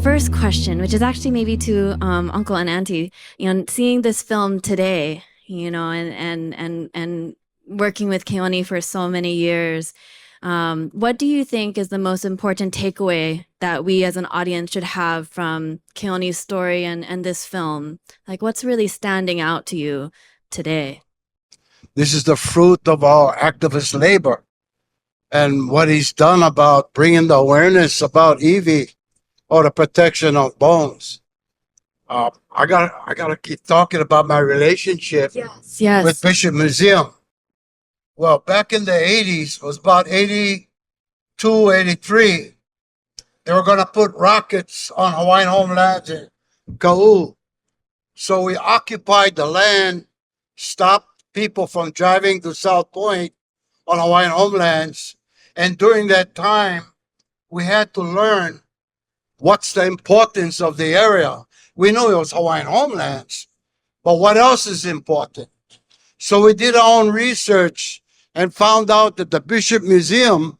first question, which is actually maybe to Uncle and Auntie, seeing this film today, and working with Keone for so many years, what do you think is the most important takeaway that we as an audience should have from Keone's story and this film? Like, what's really standing out to you today? This is the fruit of our activist labor and what he's done about bringing the awareness about Evie or the protection of bones. I gotta keep talking about my relationship Yes. with Bishop Museum. Well, back in the 80s, it was about 82, 83, they were gonna put rockets on Hawaiian homelands in Kapu. So we occupied the land, stopped people from driving to South Point on Hawaiian homelands. And during that time, we had to learn what's the importance of the area. We knew it was Hawaiian homelands, but what else is important? So we did our own research and found out that the Bishop Museum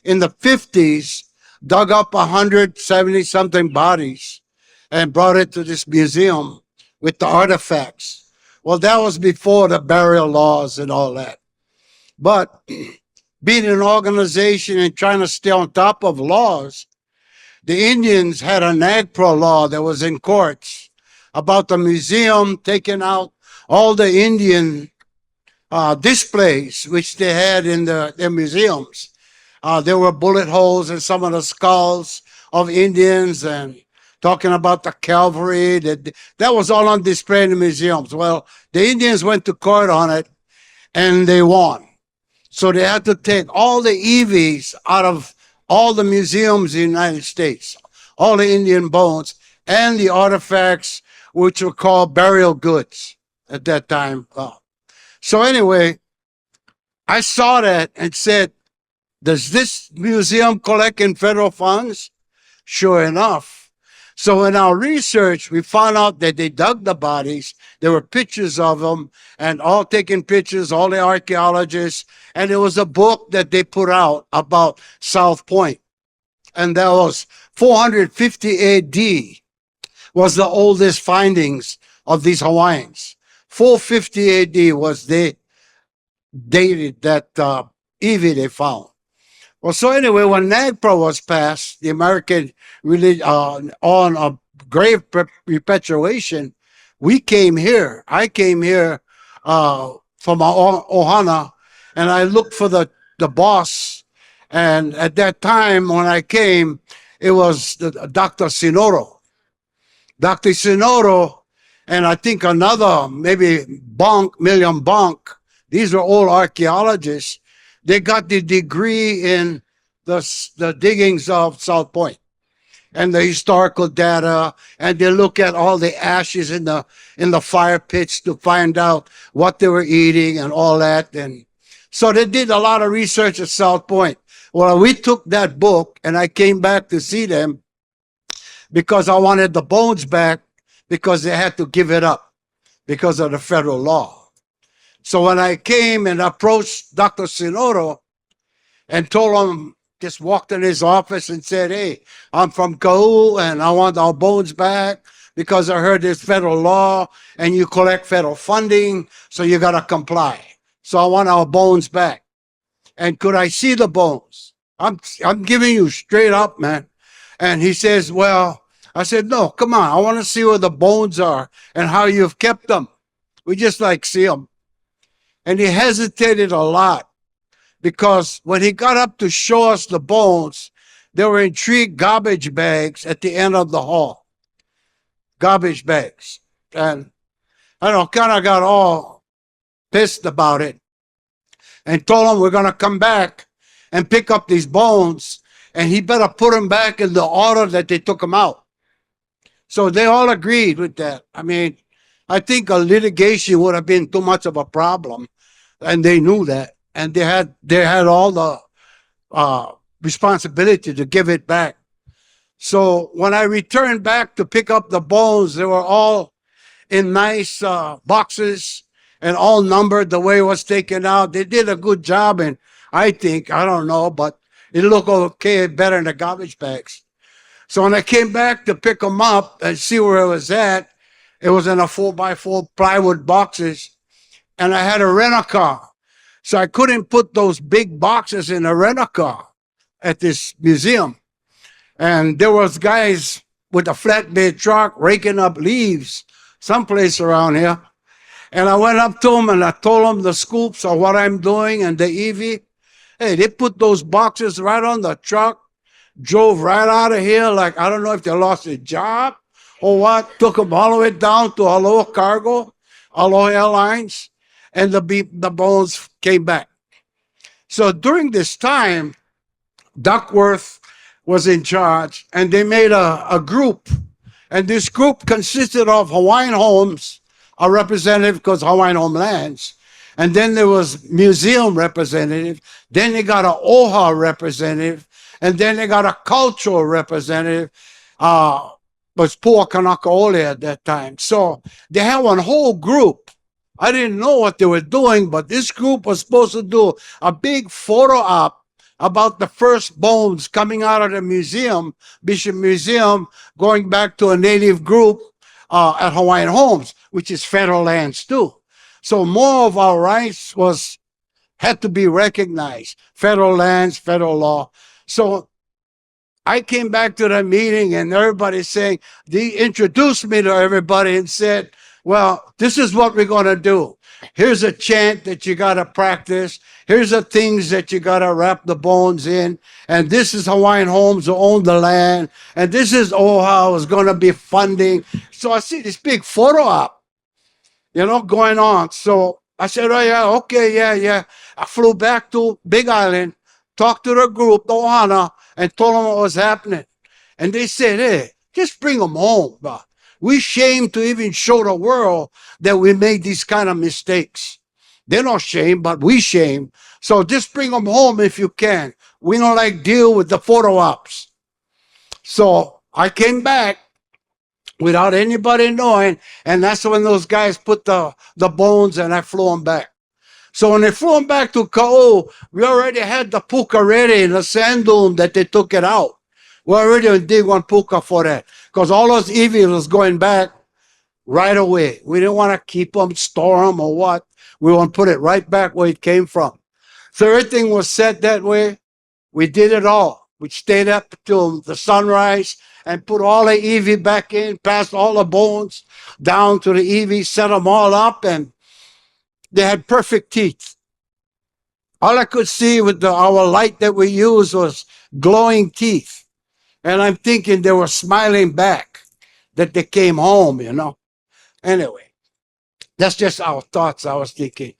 in the 50s dug up 170 something bodies and brought it to this museum with the artifacts. Well, that was before the burial laws and all that. But being an organization and trying to stay on top of laws, the Indians had a NAGPRA law that was in courts about the museum taking out all the Indian displays which they had in their museums. There were bullet holes in some of the skulls of Indians and talking about the cavalry. That was all on display in the museums. Well, the Indians went to court on it and they won. So they had to take all the EVs out of all the museums in the United States, all the Indian bones and the artifacts, which were called burial goods at that time. So anyway, I saw that and said, does this museum collect in federal funds? Sure enough. So in our research, we found out that they dug the bodies. There were pictures of them and all taking pictures, all the archaeologists. And there was a book that they put out about South Point. And that was 450 AD was the oldest findings of these Hawaiians. 450 AD was the dated that Evie they found. Well, so anyway, when NAGPRA was passed, the American on a grave repatriation, we came here. I came here from Ohana, and I looked for the boss. And at that time, when I came, it was Dr. Sinoro. Dr. Sinoro, and I think another, maybe William Bonk, these are all archaeologists. They got the degree in the diggings of South Point and the historical data, and they look at all the ashes in the fire pits to find out what they were eating and all that. And so they did a lot of research at South Point. Well, we took that book and I came back to see them because I wanted the bones back because they had to give it up because of the federal law. So when I came and approached Dr. Sinoro and told him, just walked in his office and said, hey, I'm from Kapu and I want our bones back because I heard there's federal law and you collect federal funding, so you got to comply. So I want our bones back. And could I see the bones? I'm giving you straight up, man. And he says, well, I said, no, come on. I want to see where the bones are and how you've kept them. We just like see them. And he hesitated a lot because when he got up to show us the bones, they were in 3 garbage bags at the end of the hall. Garbage bags. And I don't know, kind of got all pissed about it and told him we're going to come back and pick up these bones and he better put them back in the order that they took them out. So they all agreed with that. I mean, I think a litigation would have been too much of a problem, and they knew that, and they had all the responsibility to give it back. So when I returned back to pick up the bones, they were all in nice boxes and all numbered the way it was taken out. They did a good job, and I think, I don't know, but it looked okay, better in the garbage bags. So when I came back to pick them up and see where it was at, it was in a 4x4 plywood boxes, and I had a rent-a-car. So I couldn't put those big boxes in a rent-a-car at this museum. And there was guys with a flatbed truck raking up leaves someplace around here. And I went up to them and I told them the scoops of what I'm doing and the EV. Hey, they put those boxes right on the truck, drove right out of here. Like, I don't know if they lost their job or what. Took them all the way down to Aloha Cargo, Aloha Airlines, and the bones came back. So during this time, Duckworth was in charge, and they made a group. And this group consisted of Hawaiian Homes, a representative because Hawaiian Homelands, and then there was museum representative, then they got an OHA representative, and then they got a cultural representative, was Pua Kanakaole at that time. So they had one whole group. I didn't know what they were doing, but this group was supposed to do a big photo op about the first bones coming out of the museum, Bishop Museum, going back to a native group at Hawaiian Homes, which is federal lands too. So more of our rights had to be recognized, federal lands, federal law. So I came back to the meeting and everybody's saying, they introduced me to everybody and said, well, this is what we're going to do. Here's a chant that you got to practice. Here's the things that you got to wrap the bones in. And this is Hawaiian Homes who own the land. And this is OHA who's going to be funding. So I see this big photo op, going on. So I said, oh, yeah, okay, yeah. I flew back to Big Island, talked to the group, the Ohana, and told them what was happening. And they said, hey, just bring them home, bro. We shame to even show the world that we made these kind of mistakes. They're not shame, but we shame. So just bring them home if you can. We don't like deal with the photo ops. So I came back without anybody knowing, and that's when those guys put the bones and I flew them back. So when they flew them back to Ka'u, we already had the puka ready in the sand dune that they took it out. We already did one puka for that because all those evils was going back right away. We didn't want to keep them, store them, or what. We want to put it right back where it came from. So everything was set that way. We did it all. We stayed up till the sunrise and put all the Eevee back in, passed all the bones down to the Eevee, set them all up, and they had perfect teeth. All I could see with our light that we used was glowing teeth. And I'm thinking they were smiling back that they came home, Anyway, that's just our thoughts I was thinking.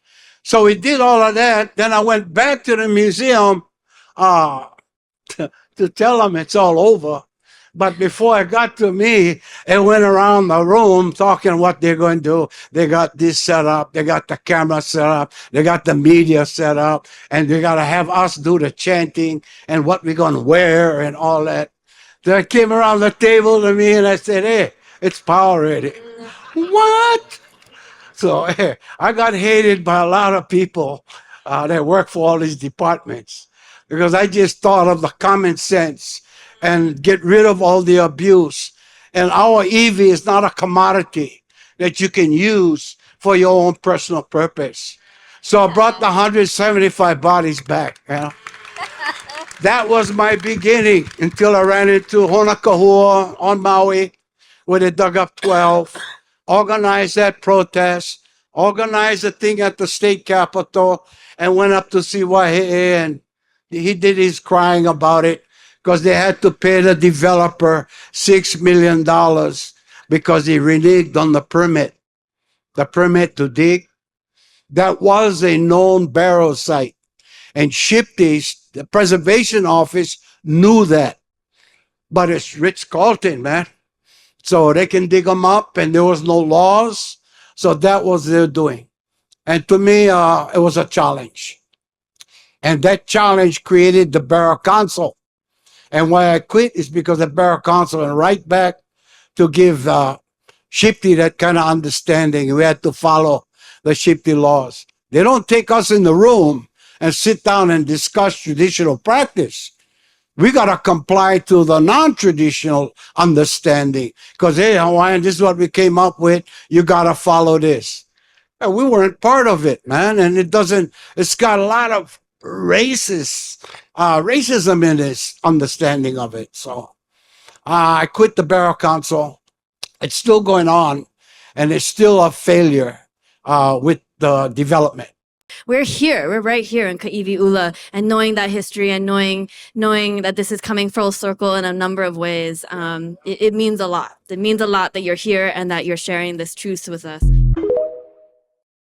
So we did all of that. Then I went back to the museum to tell them it's all over. But before I got to me, it went around the room talking what they're going to do. They got this set up. They got the camera set up. They got the media set up. And they got to have us do the chanting and what we're going to wear and all that. Then I came around the table to me and I said, hey, it's power ready. What? So I got hated by a lot of people that work for all these departments because I just thought of the common sense and get rid of all the abuse. And our Eevee is not a commodity that you can use for your own personal purpose. So I brought the 175 bodies back. That was my beginning until I ran into Honokahua on Maui, where they dug up 12, organized that protest, organized a thing at the state capitol, and went up to see Waihe'e, and he did his crying about it because they had to pay the developer $6 million because he reneged on the permit to dig. That was a known burial site. And Shifty's, the preservation office, knew that. But it's Ritz-Carlton, man. So they can dig them up, and there was no laws. So that was their doing. And to me, it was a challenge. And that challenge created the Burial Council. And why I quit is because the Burial Council went right back to give Shifty that kind of understanding. We had to follow the Shifty laws. They don't take us in the room and sit down and discuss traditional practice. We got to comply to the non-traditional understanding because, hey, Hawaiian, this is what we came up with. You got to follow this. And we weren't part of it, man. And it's got a lot of racism in its understanding of it. So I quit the Burial Council. It's still going on, and it's still a failure with the development. We're here. We're right here in Ka'iwi'ula, and knowing that history and knowing that this is coming full circle in a number of ways, it means a lot. It means a lot that you're here and that you're sharing this truth with us.